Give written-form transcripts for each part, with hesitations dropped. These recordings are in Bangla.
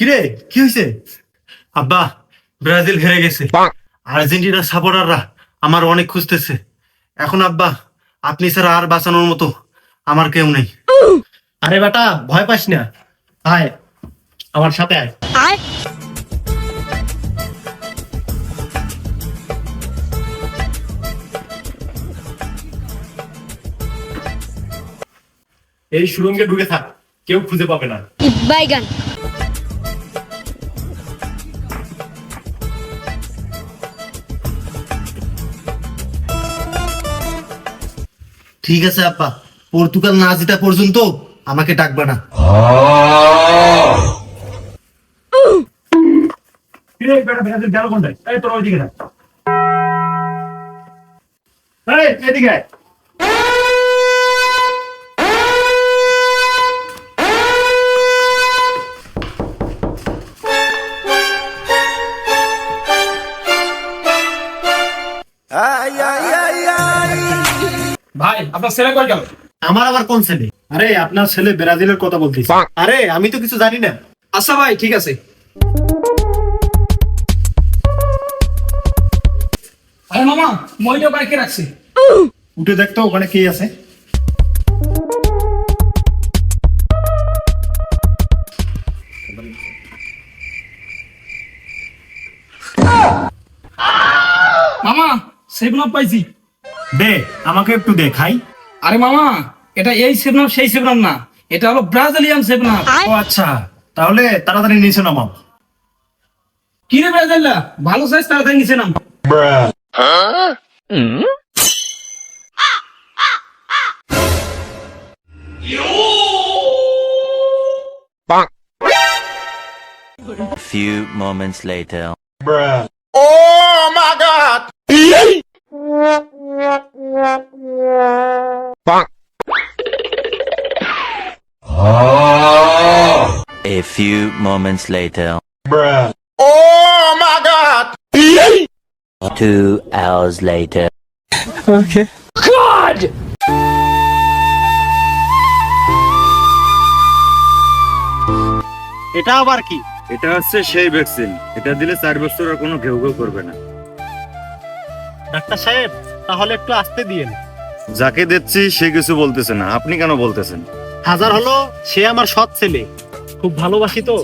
কিরে, কি হয়েছে? আব্বা, ব্রাজিল হেরে গেছে। আর্জেন্টিনার সাপোর্টাররা আমার অনেক খুঁজতেছে। এখন আব্বা, আপনি ছাড়া আর বাঁচানোর মতো আমার কেউ নেই। আরে বেটা, ভয় পাস না, আয় আমার সাথে আয়। এই সুড়ঙ্গে ঢুকে থাক, কেউ খুঁজে পাবে না। বাইগান। ঠিক আছে আব্বা, পর্তুগাল না জেতা পর্যন্ত আমাকে ডাকবা না। গেল কোনটায়? এই তোর ওইদিকে যা। এই, এদিকে আয়। ভাই আপনার ছেলে কই গেল? আমার আবার কোন ছেলে? আরে আপনার ছেলে ব্রাজিলের কথা বলতেছে। আরে আমি তো কিছু জানি না। আচ্ছা ভাই ঠিক আছে। আরে মামা, মইটা বাইকে রাখছি। উঠে দেখতো ওখানে কে আছে। মামা, সেভেন আপ পাইছি। দে আমাকে একটু দে, খাই। আরে মামা, এটা এই সেভেন আপ সেই সেভেন আপ না, এটা হলো ব্রাজিলিয়ান সেভেন আপ। ও আচ্ছা, তাহলে তাড়াতাড়ি নিচে নামাও। কি রে ব্রাজিলা, ভালো সাইজ, তাড়াতাড়ি নিচে নাম। A few moments later. A few moments later. 2 hours later. এটা আবার কি? এটা হচ্ছে সেই ভ্যাকসিন, এটা দিলে 4 বছর আর কোনো ঘেউ ঘেউ করবে না। ডাক্তার সাহেব, তাহলে একটু আসতে দিয়েন। যাকে দিচ্ছি সে কিছু বলতেছে না, আপনি কেন বলতেছেন? হাজার হলো সে আমার সৎ ছেলে, খুব ভালোবাসি তো।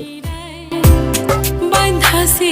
বাইন্ধাছি